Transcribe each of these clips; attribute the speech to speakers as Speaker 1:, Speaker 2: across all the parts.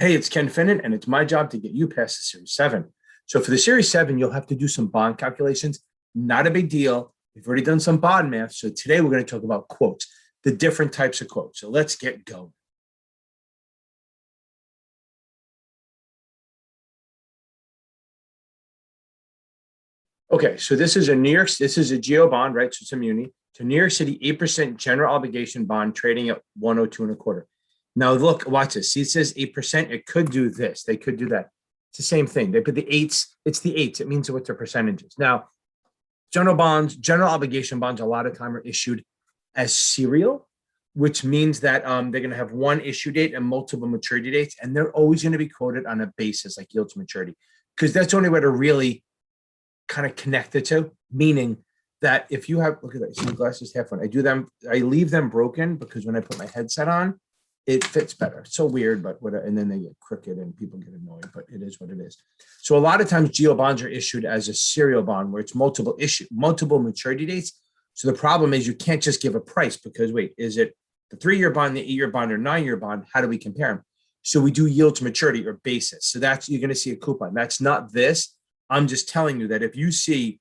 Speaker 1: Hey, it's Ken Finnan, and it's my job to get you past the Series 7. So for the Series 7, you'll have to do some bond calculations. Not a big deal. We've already done some bond math. So today we're going to talk about quotes, the different types of quotes. So let's get going. Okay, so this is a Geo Bond, right? So it's a muni. So New York City, 8% general obligation bond trading at 102 and a quarter. Now look, watch this. See, it says 8%. It could do this. They could do that. It's the same thing. They put the eights. It's the eights. It means what their percentages. Now, general obligation bonds, a lot of time are issued as serial, which means that they're going to have one issue date and multiple maturity dates, and they're always going to be quoted on a basis like yield to maturity, because that's the only way to really kind of connect the two. Meaning that if you have, look at that, see the glasses half one. I leave them broken because when I put my headset on, it fits better. It's so weird, but whatever. And then they get crooked and people get annoyed, but it is what it is. So a lot of times Geo bonds are issued as a serial bond where it's multiple maturity dates. So the problem is you can't just give a price because wait, is it the 3-year bond, the 8-year bond, or 9-year bond? How do we compare them? So we do yield to maturity or basis. So that's, you're going to see a coupon. That's not this. I'm just telling you that if you see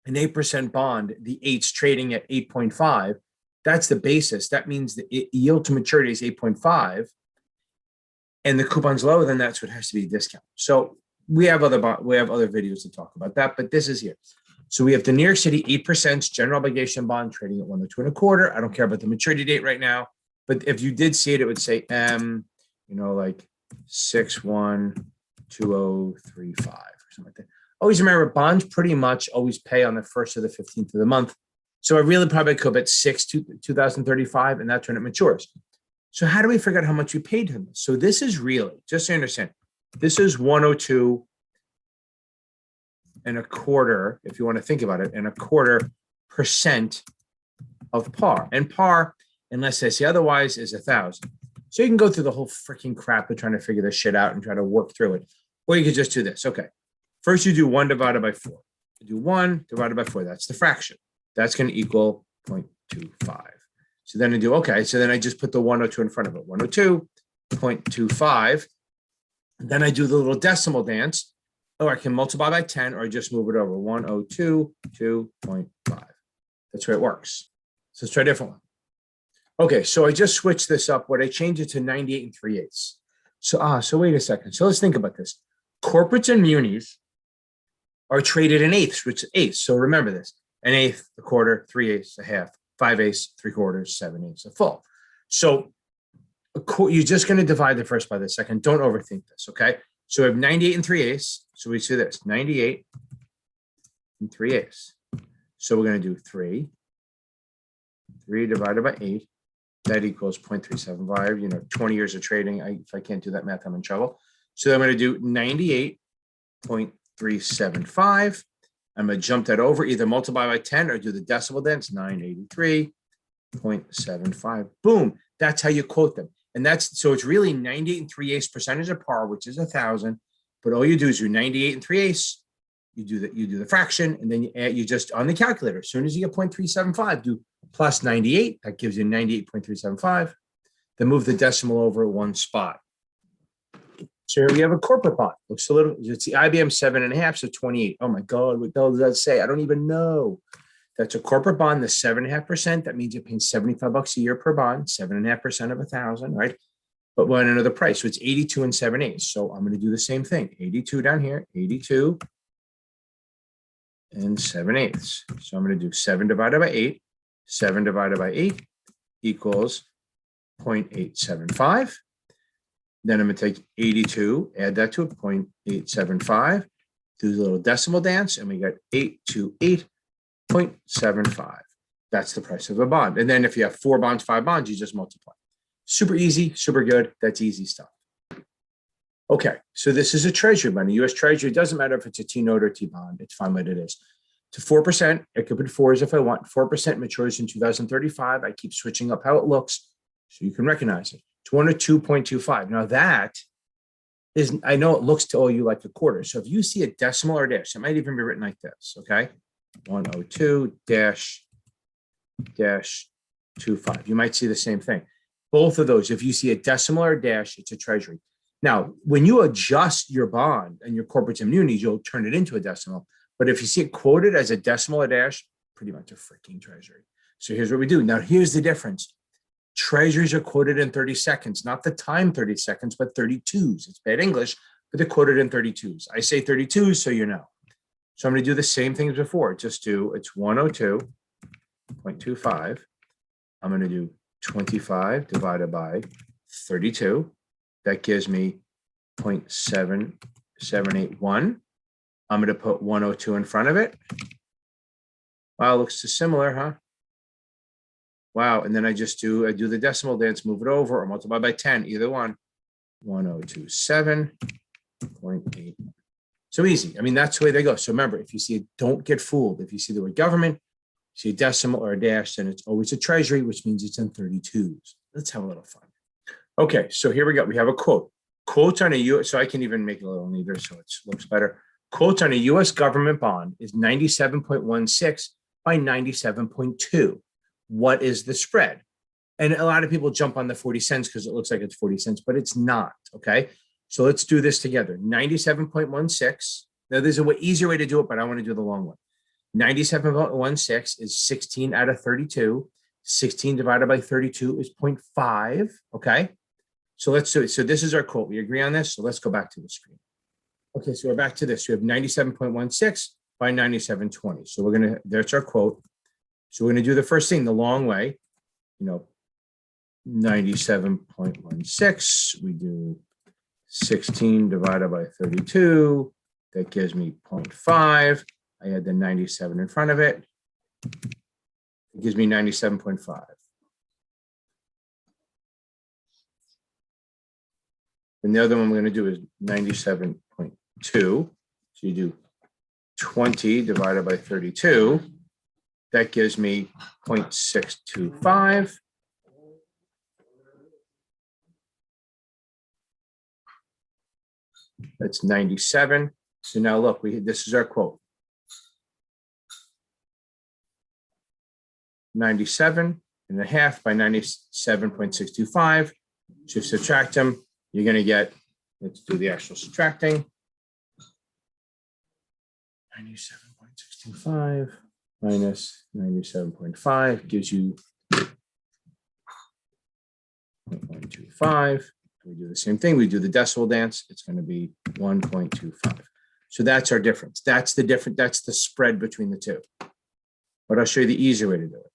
Speaker 1: an 8% bond, the 8's trading at 8.5, that's the basis. That means the yield to maturity is 8.5 and the coupon's lower than that, so it has to be a discount. So we have other videos to talk about that, but this is here. So we have the New York City 8% general obligation bond trading at 102 and a quarter. I don't care about the maturity date right now, but if you did see it, it would say like 612035 or something like that. Always remember, bonds pretty much always pay on the 1st or the 15th of the month. So I really probably could bet 2035, and that's when it matures. So how do we figure out how much we paid him? So this is really, just so you understand, this is 102 and a quarter, if you want to think about it, and a quarter % of par. And par, unless I say otherwise, is 1,000. So you can go through the whole freaking crap of trying to figure this shit out and try to work through it. Or you could just do this. Okay. First, you do 1 divided by 4. You do 1 divided by 4. That's the fraction. That's going to equal 0.25. So then I do, okay, so then I just put the 102 in front of it. 102.25. Then I do the little decimal dance. Or I can multiply by 10 or just move it over. 102.2.5. That's where it works. So let's try a different one. Okay, so I just switched this up. What I changed it to 98 3/8. So wait a second. So let's think about this. Corporates and munis are traded in eighths, which is eighths. So remember this: an eighth, a quarter, 3/8, a half, 5/8, 3/4, 7/8, a full. So you're just going to divide the first by the second. Don't overthink this, okay? So we have 98 3/8. So we see this: 98 3/8. So we're going to do 3 divided by 8. That equals 0.375. 20 years of trading. If I can't do that math, I'm in trouble. So I'm going to do 98.375. I'm going to jump that over, either multiply by 10 or do the decimal dance, 983.75. Boom. That's how you quote them. And so it's really 98 3/8 percentage of par, which is 1,000. But all you do is do 98 3/8. You do the fraction, and then you just on the calculator. As soon as you get 0.375, do plus 98. That gives you 98.375. Then move the decimal over one spot. So here we have a corporate bond. Looks a little, it's the IBM 7.5, so 28. Oh my God, what the hell does that say? I don't even know. That's a corporate bond, the 7.5%. That means you're paying $75 a year per bond, 7.5% of 1,000, right? But we want another price. So it's 82 and 7/8. So I'm going to do the same thing. 82 down here, 82 and 7/8. So I'm going to do 7 divided by 8. 7 divided by 8 equals 0.875. Then I'm going to take 82, add that to it, 0.875, do the little decimal dance, and we got 828.75. That's the price of a bond. And then if you have 4 bonds, 5 bonds, you just multiply. Super easy, super good. That's easy stuff. Okay, so this is a Treasury bond. A U.S. Treasury, doesn't matter if it's a T-note or T-bond. It's fine what it is. To 4%, I could put 4s if I want. 4% matures in 2035. I keep switching up how it looks so you can recognize it. 202.25. Now that is, I know it looks to all you like a quarter. So if you see a decimal or a dash, it might even be written like this, okay? 102-25. You might see the same thing. Both of those, if you see a decimal or a dash, it's a Treasury. Now, when you adjust your bond and your corporate immunities, you'll turn it into a decimal. But if you see it quoted as a decimal or dash, pretty much a freaking treasury. So here's what we do. Now, here's the difference. Treasuries are quoted in 30 seconds, not the time 30 seconds, but 32s. It's bad English, but they're quoted in 32s. I say 32s so you know. So I'm going to do the same thing as before. Just do, it's 102.25. I'm going to do 25 divided by 32. That gives me 0.7781. I'm going to put 102 in front of it. Wow, looks too similar, huh? Wow, and then I do the decimal dance, move it over, or multiply by 10, either one. 1027.8. So easy. I mean, that's the way they go. So remember, if you see it, don't get fooled. If you see the word government, see a decimal or a dash, then it's always a treasury, which means it's in 32s. Let's have a little fun. Okay, so here we go. We have a quote. Quote on a US, so I can even make it a little neater so it looks better. Quote on a US government bond is 97.16 by 97.2. What is the spread? And a lot of people jump on the 40 cents because it looks like it's 40 cents, but it's not, okay? So let's do this together. 97.16. Now, there's an easier way to do it, but I want to do the long one. 97.16 is 16 out of 32. 16 divided by 32 is 0.5, okay? So let's do it. So this is our quote. We agree on this? So let's go back to the screen. Okay, so we're back to this. We have 97.16 by 97.20. So we're going to, there's our quote. So we're going to do the first thing the long way, 97.16. We do 16 divided by 32. That gives me 0.5. I add the 97 in front of it. It gives me 97.5. And the other one we're going to do is 97.2. So you do 20 divided by 32. That gives me 0.625. That's 97. So now look, this is our quote. 97.5 by 97.625. So subtract them, you're going to get, let's do the actual subtracting. 97.625 minus 97.5 gives you 0.125. We do the same thing. We do the decimal dance. It's going to be 1.25. So that's our difference. That's the difference. That's the spread between the two. But I'll show you the easier way to do it.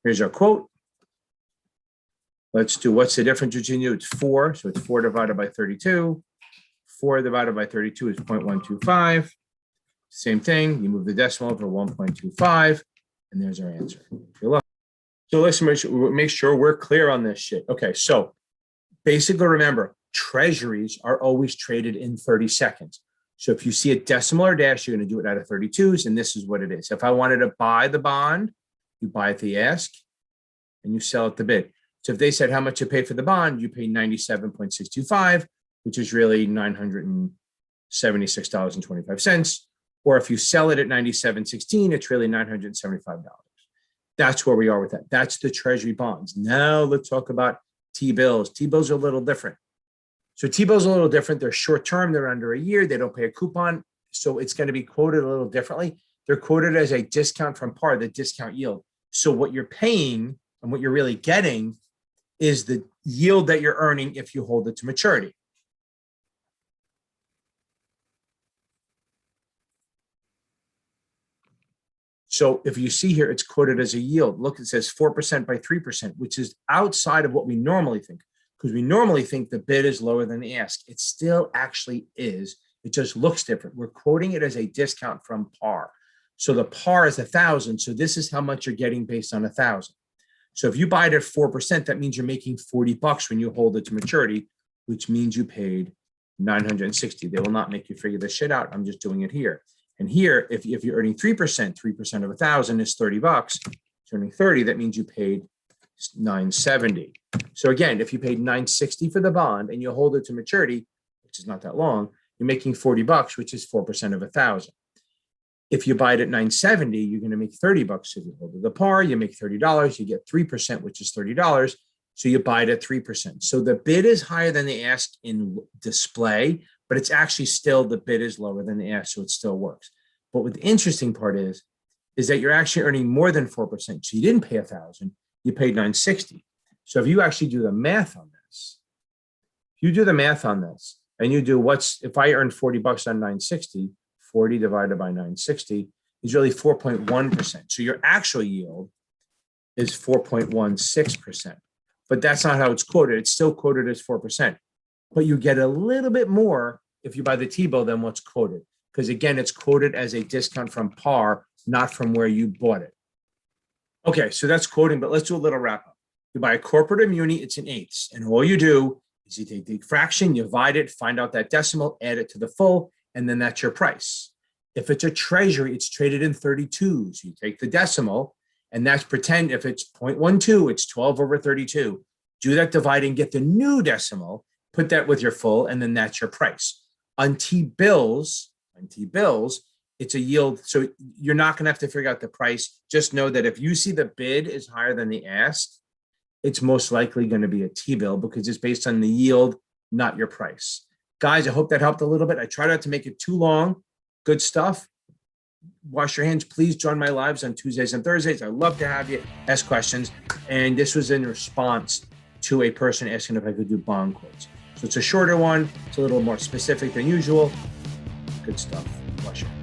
Speaker 1: Here's our quote. Let's do what's the difference between you? It's 4. So it's 4 divided by 32. 4 divided by 32 is 0.125. Same thing. You move the decimal over 1.25. And there's our answer. Good luck. So listen, make sure we're clear on this shit. Okay, so basically remember, treasuries are always traded in 30 seconds. So if you see a decimal or dash, you're going to do it out of 32s, and this is what it is. If I wanted to buy the bond, you buy at the ask, and you sell at the bid. So if they said how much you pay for the bond, you pay 97.625, which is really $976.25. Or if you sell it at 97.16, it's really $975. That's where we are with that. That's the treasury bonds. Now let's talk about T-bills. T-bills are a little different. So T-bills are a little different. They're short-term. They're under a year. They don't pay a coupon. So it's going to be quoted a little differently. They're quoted as a discount from par, the discount yield. So what you're paying and what you're really getting is the yield that you're earning if you hold it to maturity. So if you see here, it's quoted as a yield. Look, it says 4% by 3%, which is outside of what we normally think, because we normally think the bid is lower than the ask. It still actually is. It just looks different. We're quoting it as a discount from par. So the par is 1,000. So this is how much you're getting based on 1,000. So if you buy it at 4%, that means you're making $40 when you hold it to maturity, which means you paid $960. They will not make you figure this shit out. I'm just doing it here. And here, if you're earning 3% of 1,000 is $30. You're earning 30, that means you paid $970. So again, if you paid $960 for the bond and you hold it to maturity, which is not that long, you're making $40, which is 4% of 1,000. If you buy it at $970, you're going to make $30 if you hold it. The par, you make $30, you get 3%, which is $30. So you buy it at 3%. So the bid is higher than the ask in display, but it's actually still, the bid is lower than the ask, so it still works. But what the interesting part is that you're actually earning more than 4%. So you didn't pay 1,000, you paid 960. So if you actually do the math on this, and you do if I earn $40 on 960, 40 divided by 960 is really 4.1%. So your actual yield is 4.16%. But that's not how it's quoted. It's still quoted as 4%. But you get a little bit more if you buy the T-bill than what's quoted. Because again, it's quoted as a discount from par, not from where you bought it. Okay, so that's quoting, but let's do a little wrap up. You buy a corporate muni, it's an eighths. And all you do is you take the fraction, you divide it, find out that decimal, add it to the full, and then that's your price. If it's a treasury, it's traded in 32s. You take the decimal, and that's pretend if it's 0.12, it's 12 over 32. Do that divide and get the new decimal, put that with your full, and then that's your price. On T-bills, it's a yield. So you're not going to have to figure out the price. Just know that if you see the bid is higher than the ask, it's most likely going to be a T-bill because it's based on the yield, not your price. Guys, I hope that helped a little bit. I try not to make it too long. Good stuff. Wash your hands. Please join my lives on Tuesdays and Thursdays. I love to have you ask questions. And this was in response to a person asking if I could do bond quotes. So it's a shorter one. It's a little more specific than usual. Good stuff. Wash your hands.